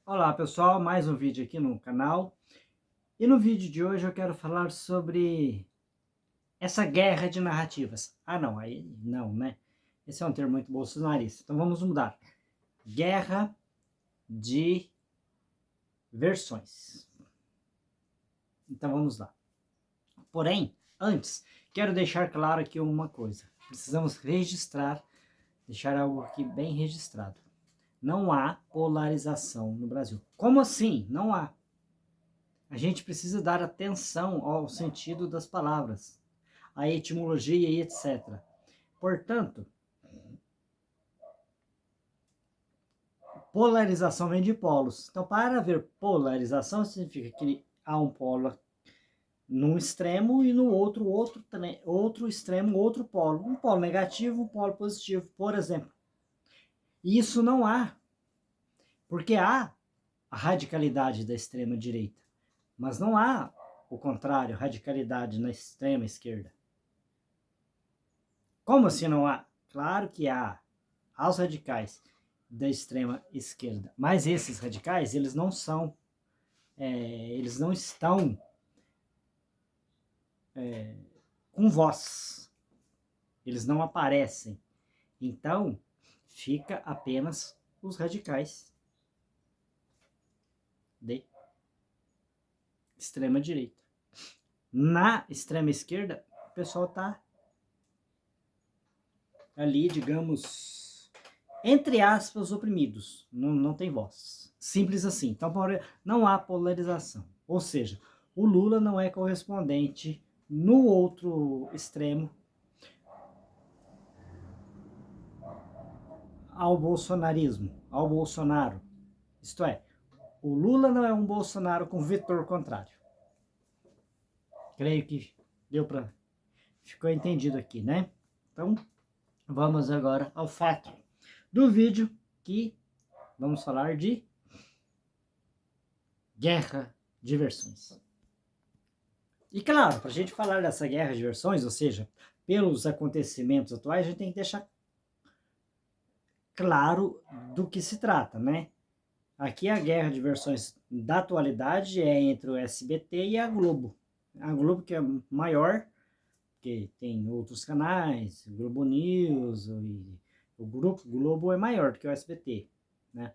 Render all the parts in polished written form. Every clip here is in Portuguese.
Olá pessoal, mais um vídeo aqui no canal. E no vídeo de hoje eu quero falar sobre essa guerra de narrativas. Não, aí não, né? Esse é um termo muito bolsonarista. Então vamos mudar. Guerra de versões. Então vamos lá. Porém, antes, quero deixar claro aqui uma coisa. Precisamos registrar, deixar algo aqui bem registrado. Não há polarização no Brasil. Como assim? Não há. A gente precisa dar atenção ao sentido das palavras, à etimologia e etc. Portanto, polarização vem de polos. Então, para haver polarização, significa que há um polo num extremo e no outro extremo, outro polo. Um polo negativo, um polo positivo, por exemplo. E isso não há, porque há a radicalidade da extrema direita, mas não há o contrário, radicalidade na extrema esquerda. Como assim não há? Claro que há. Há os radicais da extrema esquerda. Mas esses radicais, eles não são, eles não estão com voz. Eles não aparecem. Então, fica apenas os radicais de extrema direita. Na extrema esquerda, o pessoal está ali, digamos, entre aspas, oprimidos. Não tem voz. Simples assim. Então, não há polarização. Ou seja, o Lula não é correspondente no outro extremo ao bolsonarismo, ao Bolsonaro. Isto é, o Lula não é um Bolsonaro com vetor contrário. Creio que deu para... Ficou entendido aqui, né? Então, vamos agora ao fato do vídeo, que vamos falar de guerra de versões. E claro, para a gente falar dessa guerra de versões, ou seja, pelos acontecimentos atuais, a gente tem que deixar claro do que se trata, né? Aqui a guerra de versões da atualidade é entre o SBT e a Globo. A Globo que é maior, que tem outros canais, Globo News, e o Grupo Globo é maior do que o SBT, né?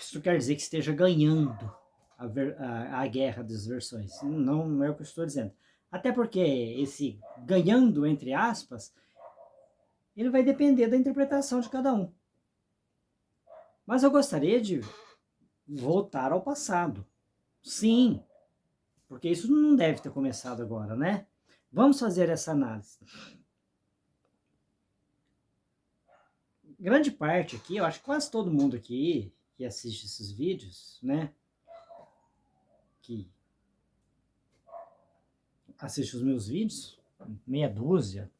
Isso quer dizer que esteja ganhando a guerra das versões. Não é o que eu estou dizendo. Até porque esse ganhando, entre aspas, ele vai depender da interpretação de cada um. Mas eu gostaria de voltar ao passado. Sim, porque isso não deve ter começado agora, né? Vamos fazer essa análise. Grande parte aqui, eu acho que quase todo mundo aqui que assiste esses vídeos, né? Que assiste os meus vídeos, meia dúzia,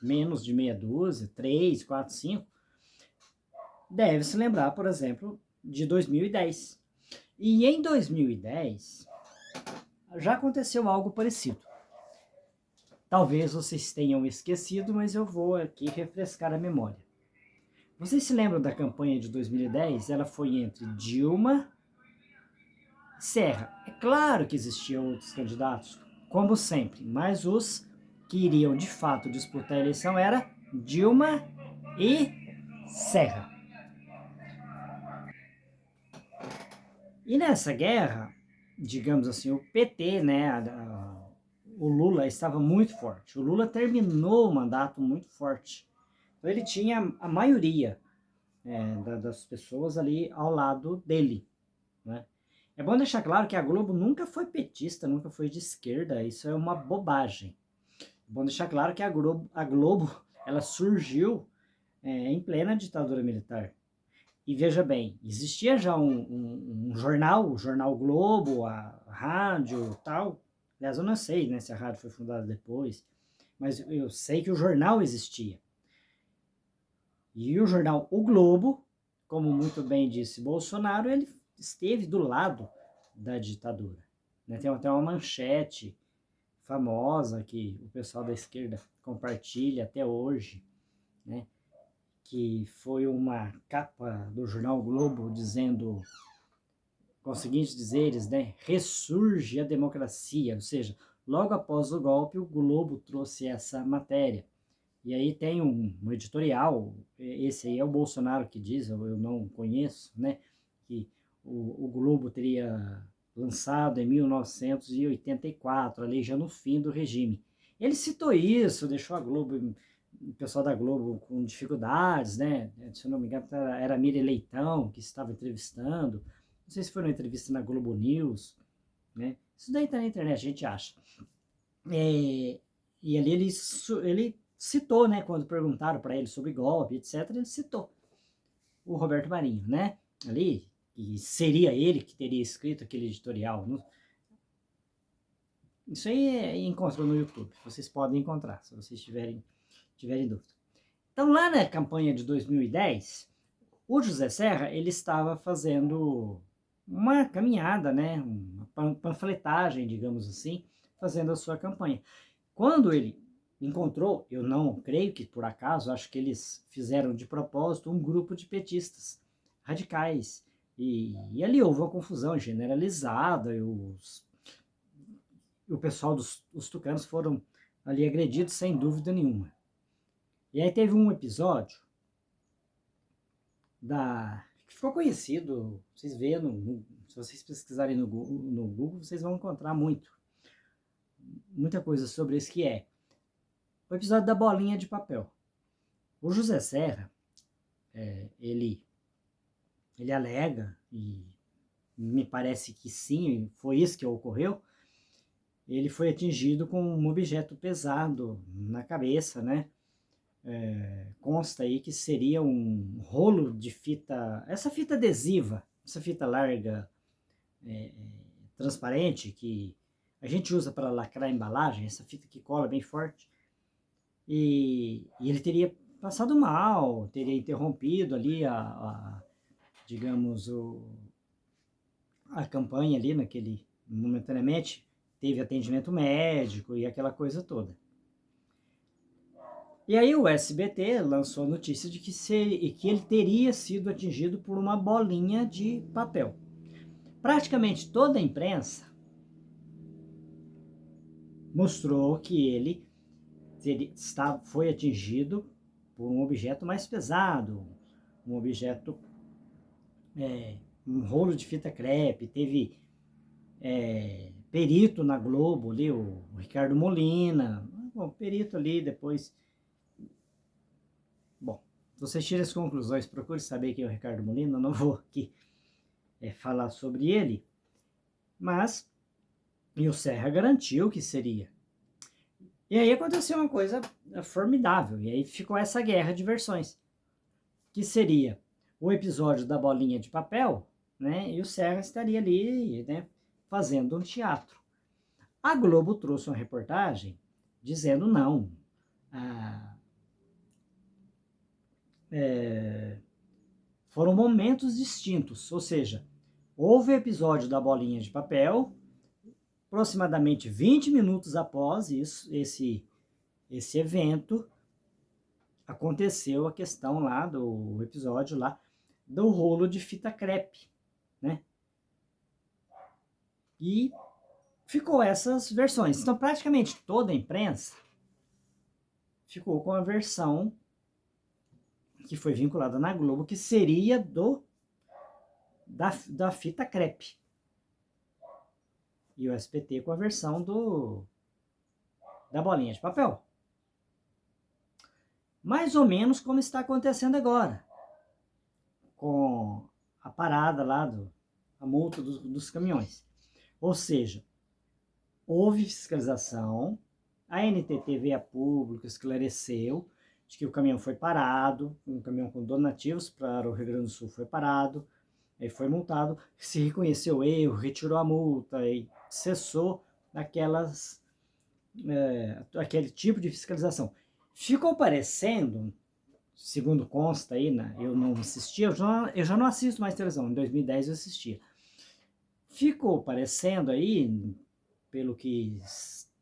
menos de meia dúzia, 3, 4, 5, deve se lembrar, por exemplo, de 2010. E em 2010 já aconteceu algo parecido. Talvez vocês tenham esquecido, mas eu vou aqui refrescar a memória. Vocês se lembram da campanha de 2010? Ela foi entre Dilma e Serra. É claro que existiam outros candidatos, como sempre, mas os que iriam de fato disputar a eleição era Dilma e Serra. E nessa guerra, digamos assim, o PT, né, o Lula estava muito forte. O Lula terminou o mandato muito forte. Então ele tinha a maioria das pessoas ali ao lado dele, né? É bom deixar claro que a Globo nunca foi petista, nunca foi de esquerda, isso é uma bobagem. É bom deixar claro que a Globo ela surgiu em plena ditadura militar. E veja bem, existia já um jornal, o Jornal Globo, a rádio tal. Aliás, eu não sei, né, se a rádio foi fundada depois, mas eu sei que o jornal existia. E o jornal O Globo, como muito bem disse Bolsonaro, ele esteve do lado da ditadura, né? Tem até uma manchete famosa que o pessoal da esquerda compartilha até hoje, né? que foi uma capa do jornal Globo dizendo, com os seguintes dizeres, né? Ressurge a democracia, ou seja, logo após o golpe, o Globo trouxe essa matéria. E aí tem um editorial, esse aí é o Bolsonaro que diz, eu não conheço, né? Que o Globo teria lançado em 1984, ali já no fim do regime. Ele citou isso, deixou a Globo, o pessoal da Globo com dificuldades, né? Se eu não me engano, era a Miriam Leitão que estava entrevistando. Não sei se foi uma entrevista na Globo News, né? Isso daí tá na internet, a gente acha. E ali ele citou, né? Quando perguntaram para ele sobre golpe, etc., ele citou o Roberto Marinho, né? Ali, e seria ele que teria escrito aquele editorial. Isso aí encontrou no YouTube, vocês podem encontrar, se vocês tiverem dúvida. Então, lá na campanha de 2010, o José Serra, ele estava fazendo uma caminhada, né, uma panfletagem, digamos assim, fazendo a sua campanha. Quando ele encontrou, eu não creio que por acaso, acho que eles fizeram de propósito um grupo de petistas radicais. E ali houve uma confusão generalizada, e o pessoal os tucanos foram ali agredidos sem dúvida nenhuma. E aí teve um episódio que ficou conhecido, vocês vêem, se vocês pesquisarem no Google, vocês vão encontrar muita coisa sobre isso, que é o episódio da bolinha de papel. O José Serra, ele alega, e me parece que sim, foi isso que ocorreu, ele foi atingido com um objeto pesado na cabeça, né? Consta aí que seria um rolo de fita, essa fita adesiva, essa fita larga, transparente, que a gente usa para lacrar a embalagem, essa fita que cola bem forte. E ele teria passado mal, teria interrompido ali digamos, a campanha ali momentaneamente, teve atendimento médico e aquela coisa toda. E aí o SBT lançou a notícia de que ele teria sido atingido por uma bolinha de papel. Praticamente toda a imprensa mostrou que ele foi atingido por um objeto mais pesado, um objeto, um rolo de fita crepe. Teve perito na Globo ali, o Ricardo Molina, bom, perito ali, depois... Bom, vocês tiram as conclusões, procure saber quem é o Ricardo Molina, eu não vou aqui falar sobre ele, mas e o Serra garantiu que seria. E aí aconteceu uma coisa formidável, e aí ficou essa guerra de versões, que seria o episódio da bolinha de papel, né, e o Serra estaria ali, né, fazendo um teatro. A Globo trouxe uma reportagem dizendo não, foram momentos distintos, ou seja, houve o episódio da bolinha de papel, aproximadamente 20 minutos após esse evento, aconteceu a questão lá do episódio lá do rolo de fita crepe, né? E ficou essas versões. Então, praticamente toda a imprensa ficou com a versão que foi vinculada na Globo, que seria da fita crepe. E o SBT com a versão da bolinha de papel. Mais ou menos como está acontecendo agora, com a parada lá, a multa dos caminhões. Ou seja, houve fiscalização, a NTT veio a público, esclareceu de que o caminhão foi parado, um caminhão com donativos para o Rio Grande do Sul foi parado, aí foi multado, se reconheceu o erro, retirou a multa e cessou aquele tipo de fiscalização. Ficou parecendo, segundo consta aí, né, eu não assistia, eu já não assisto mais televisão, em 2010 eu assistia. Ficou parecendo aí, pelo que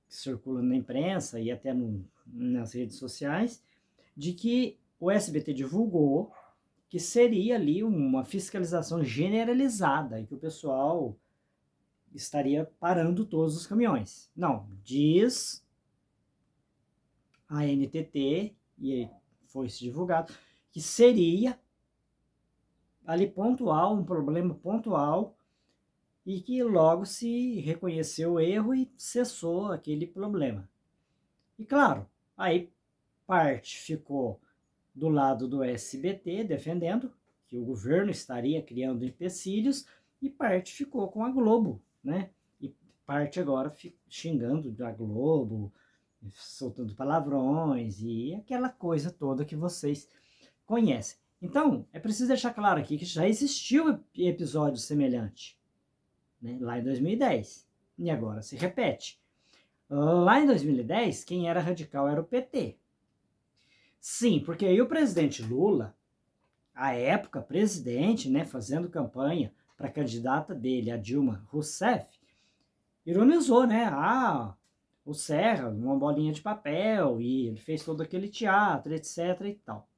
circula na imprensa e até nas redes sociais, de que o SBT divulgou que seria ali uma fiscalização generalizada e que o pessoal estaria parando todos os caminhões. Não, diz a NTT, e foi divulgado, que seria ali pontual, um problema pontual, e que logo se reconheceu o erro e cessou aquele problema. E claro, aí parte ficou do lado do SBT, defendendo que o governo estaria criando empecilhos, e parte ficou com a Globo, né? E parte agora xingando a Globo, soltando palavrões e aquela coisa toda que vocês conhecem. Então, é preciso deixar claro aqui que já existiu episódio semelhante, né? Lá em 2010, e agora se repete. Lá em 2010, quem era radical era o PT. Sim, porque aí o presidente Lula, à época presidente, né, fazendo campanha para a candidata dele, a Dilma Rousseff, ironizou, né? Ah, o Serra, uma bolinha de papel, e ele fez todo aquele teatro, etc e tal.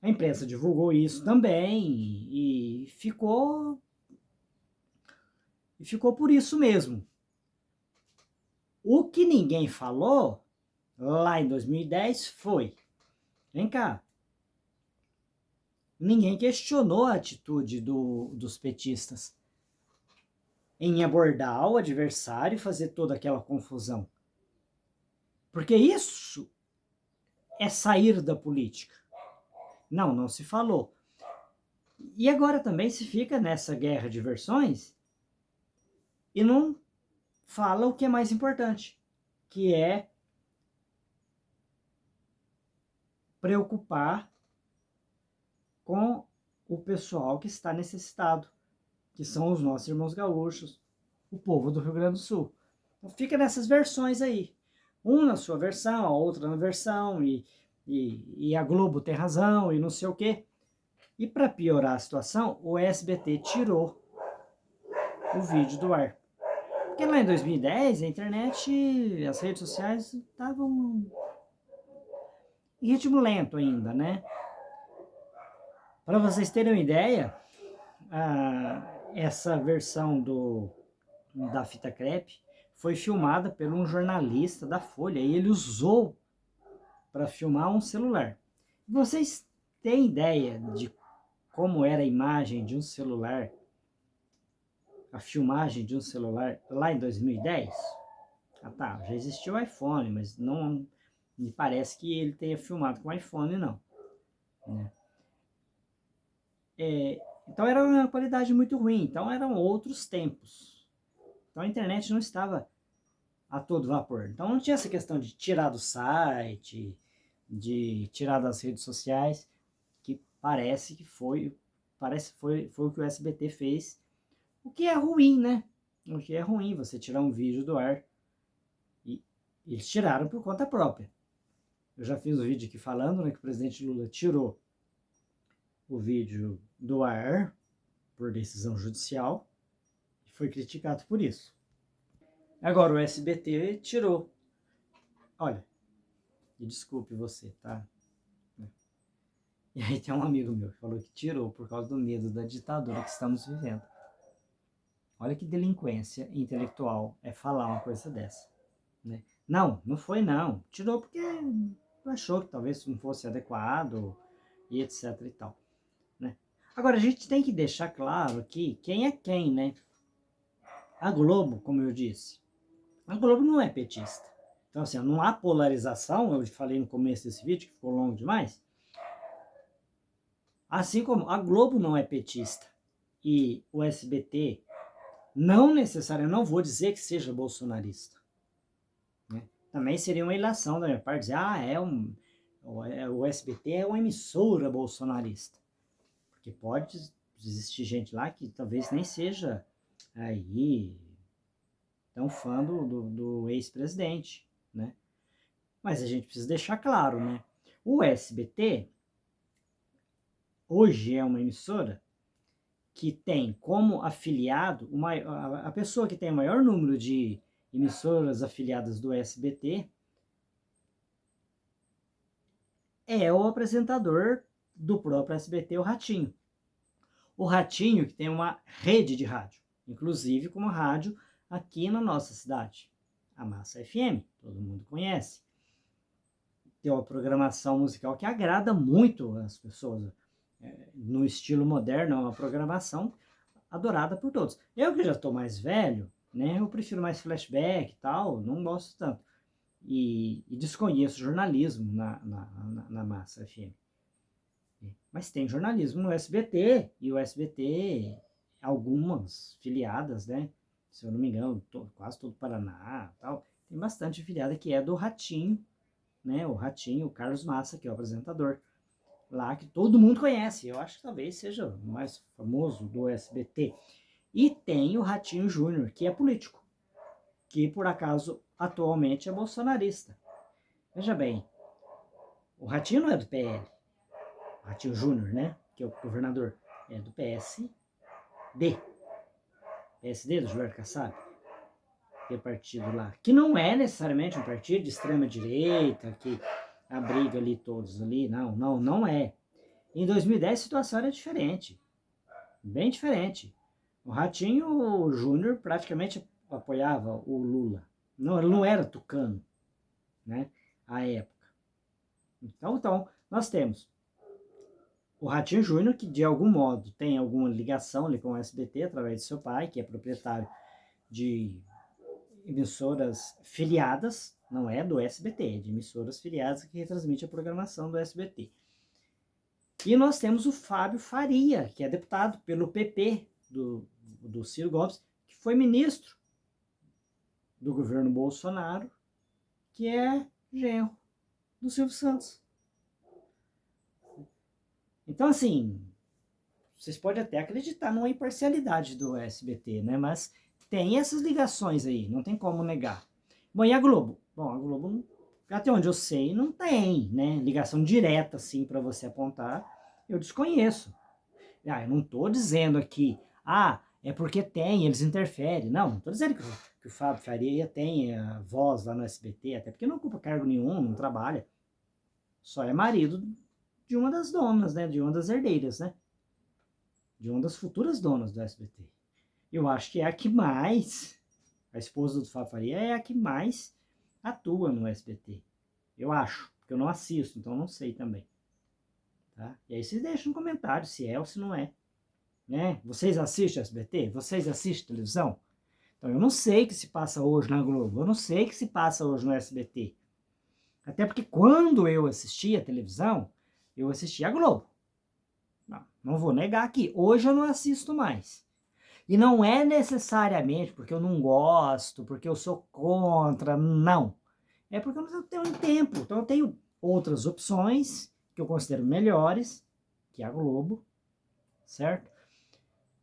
A imprensa divulgou isso também e ficou por isso mesmo. O que ninguém falou lá em 2010 foi: vem cá, ninguém questionou a atitude dos petistas em abordar o adversário e fazer toda aquela confusão. Porque isso é sair da política. Não, não se falou. E agora também se fica nessa guerra de versões e não fala o que é mais importante, que é preocupar com o pessoal que está necessitado, que são os nossos irmãos gaúchos, o povo do Rio Grande do Sul. Então fica nessas versões aí. Um na sua versão, a outra na versão, e a Globo tem razão, e não sei o quê. E para piorar a situação, o SBT tirou o vídeo do ar. Porque lá em 2010, a internet, as redes sociais estavam em ritmo lento ainda, né? Para vocês terem uma ideia, essa versão da fita crepe foi filmada por um jornalista da Folha e ele usou para filmar um celular. Vocês têm ideia de como era a imagem de um celular, a filmagem de um celular lá em 2010? Ah tá, já existia o iPhone, mas não me parece que ele tenha filmado com o iPhone não, né? Então era uma qualidade muito ruim, então eram outros tempos. Então a internet não estava a todo vapor. Então não tinha essa questão de tirar do site, de tirar das redes sociais, que parece que foi o que o SBT fez, o que é ruim, né? O que é ruim você tirar um vídeo do ar. E eles tiraram por conta própria. Eu já fiz um vídeo aqui falando, né, que o presidente Lula tirou o vídeo do ar por decisão judicial e foi criticado por isso. Agora o SBT tirou. Olha, e desculpe você, tá? E aí tem um amigo meu que falou que tirou por causa do medo da ditadura que estamos vivendo. Olha que delinquência intelectual é falar uma coisa dessa, né? Não, não foi não. Tirou porque achou que talvez não fosse adequado e etc e tal, né? Agora a gente tem que deixar claro aqui quem é quem, né? A Globo, como eu disse, a Globo não é petista. Então assim, não há polarização, eu falei no começo desse vídeo, que ficou longo demais. Assim como a Globo não é petista e o SBT não necessariamente, não vou dizer que seja bolsonarista, né? Também seria uma ilação da minha parte dizer, o SBT é uma emissora bolsonarista. Porque pode existir gente lá que talvez nem seja aí tão fã do ex-presidente, né? Mas a gente precisa deixar claro, né? O SBT hoje é uma emissora que tem como afiliado, a pessoa que tem o maior número de emissoras afiliadas do SBT é o apresentador do próprio SBT, o Ratinho. O Ratinho que tem uma rede de rádio, inclusive como rádio aqui na nossa cidade, a Massa FM, todo mundo conhece. Tem uma programação musical que agrada muito as pessoas, no estilo moderno, é uma programação adorada por todos. Eu que já estou mais velho, né, eu prefiro mais flashback e tal, não gosto tanto. E desconheço jornalismo na Massa FM. Mas tem jornalismo no SBT, e o SBT, algumas filiadas, né? Se eu não me engano, quase todo o Paraná, tal, tem bastante filiada que é do Ratinho, né? O Ratinho, o Carlos Massa, que é o apresentador lá, que todo mundo conhece. Eu acho que talvez seja o mais famoso do SBT. E tem o Ratinho Júnior, que é político, que por acaso atualmente é bolsonarista. Veja bem, o Ratinho não é do PL, o Ratinho Júnior, né? Que é o governador, é do PSD. PSD do Gilberto Kassab, que é partido lá, que não é necessariamente um partido de extrema direita, que abriga ali todos ali, não é. Em 2010 a situação era diferente, bem diferente. O Ratinho Júnior praticamente apoiava o Lula. Não, ele não era tucano, né, à época. Então nós temos o Ratinho Júnior, que de algum modo tem alguma ligação ali com o SBT, através de seu pai, que é proprietário de emissoras filiadas, não é do SBT, é de emissoras filiadas que retransmite a programação do SBT. E nós temos o Fábio Faria, que é deputado pelo PP do Ciro Gomes, que foi ministro do governo Bolsonaro, que é genro do Silvio Santos. Então, assim, vocês podem até acreditar numa imparcialidade do SBT, né? Mas tem essas ligações aí, não tem como negar. Bom, e a Globo? Bom, a Globo, até onde eu sei, não tem, né? Ligação direta, assim, para você apontar. Eu desconheço. Eu não tô dizendo aqui, é porque tem, eles interferem. Não tô dizendo que o Fábio Faria tem voz lá no SBT, até porque não ocupa cargo nenhum, não trabalha. Só é marido de uma das donas, né? De uma das herdeiras, né? De uma das futuras donas do SBT. Eu acho que é a que mais, a esposa do Fábio Faria é a que mais atua no SBT. Eu acho, porque eu não assisto, então eu não sei também. Tá? E aí vocês deixam no comentário se é ou se não é. Né? Vocês assistem SBT? Vocês assistem televisão? Então eu não sei o que se passa hoje na Globo, eu não sei o que se passa hoje no SBT. Até porque quando eu assistia a televisão, eu assistia a Globo. Não vou negar aqui, hoje eu não assisto mais. E não é necessariamente porque eu não gosto, porque eu sou contra, não. É porque eu não tenho tempo. Então eu tenho outras opções que eu considero melhores que a Globo, certo?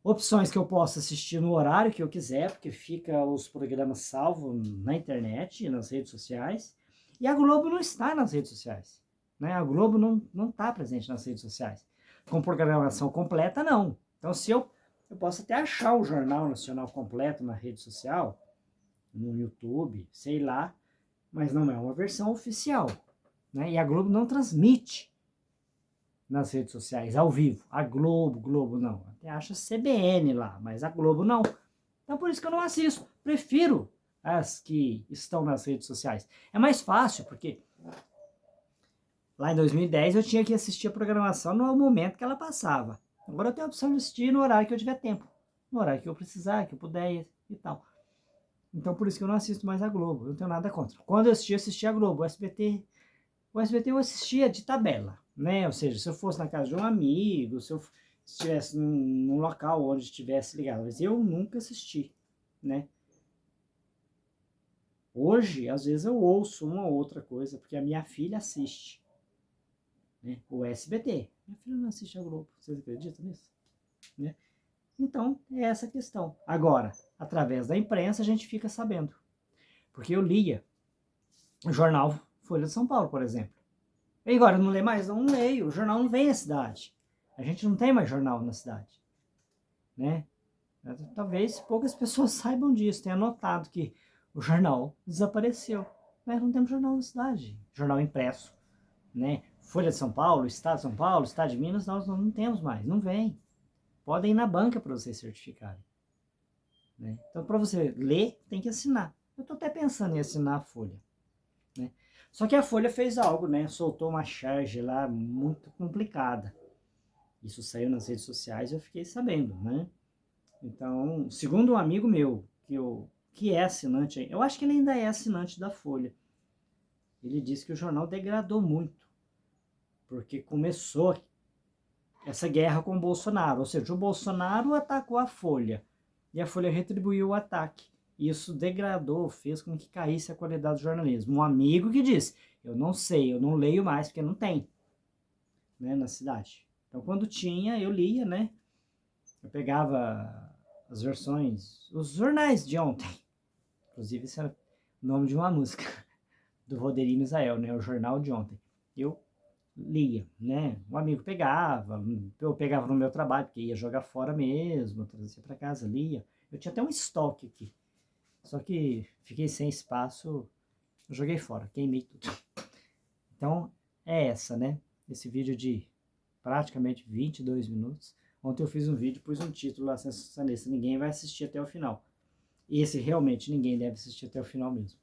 Opções que eu posso assistir no horário que eu quiser, porque fica os programas salvos na internet e nas redes sociais. E a Globo não está nas redes sociais. Né? A Globo não está presente nas redes sociais. Com programação completa, não. Então, se eu posso até achar o Jornal Nacional completo na rede social, no YouTube, sei lá, mas não é uma versão oficial. Né? E a Globo não transmite nas redes sociais, ao vivo. A Globo não. Até acha CBN lá, mas a Globo não. Então por isso que eu não assisto. Prefiro as que estão nas redes sociais. É mais fácil, porque lá em 2010 eu tinha que assistir a programação no momento que ela passava. Agora eu tenho a opção de assistir no horário que eu tiver tempo. No horário que eu precisar, que eu puder e tal. Então por isso que eu não assisto mais a Globo. Eu não tenho nada contra. Quando eu assistia a Globo. O SBT eu assistia de tabela. Né? Ou seja, se eu fosse na casa de um amigo, se eu estivesse num local onde estivesse ligado, mas eu nunca assisti, né? Hoje, às vezes eu ouço uma ou outra coisa, porque a minha filha assiste, né? O SBT. Minha filha não assiste a Globo, vocês acreditam nisso? Né? Então, é essa a questão. Agora, através da imprensa, a gente fica sabendo. Porque eu lia o jornal Folha de São Paulo, por exemplo. E agora, não lê mais? Não leio. O jornal não vem na cidade. A gente não tem mais jornal na cidade. Né? Talvez poucas pessoas saibam disso, tenham notado que o jornal desapareceu. Mas não temos jornal na cidade. Jornal impresso. Né? Folha de São Paulo, Estado de São Paulo, Estado de Minas, nós não temos mais, não vem. Podem ir na banca para vocês certificarem. Né? Então, para você ler, tem que assinar. Eu estou até pensando em assinar a Folha. Né? Só que a Folha fez algo, né? Soltou uma charge lá muito complicada. Isso saiu nas redes sociais e eu fiquei sabendo, né? Então, segundo um amigo meu, que é assinante, eu acho que ele ainda é assinante da Folha, ele disse que o jornal degradou muito, porque começou essa guerra com o Bolsonaro, ou seja, o Bolsonaro atacou a Folha, e a Folha retribuiu o ataque. Isso degradou, fez com que caísse a qualidade do jornalismo. Um amigo que disse, eu não sei, eu não leio mais, porque não tem, né, na cidade. Então, quando tinha, eu lia, né? Eu pegava as versões, os jornais de ontem. Inclusive, esse era o nome de uma música do Roderigo Misael, né? O jornal de ontem. Eu lia, né? Um amigo pegava, eu pegava no meu trabalho, porque ia jogar fora mesmo, trazia para casa, lia. Eu tinha até um estoque aqui. Só que fiquei sem espaço, eu joguei fora, queimei tudo. Então, é essa, né? Esse vídeo de praticamente 22 minutos. Ontem eu fiz um vídeo, pus um título lá sensacionalista, ninguém vai assistir até o final. Esse realmente ninguém deve assistir até o final mesmo.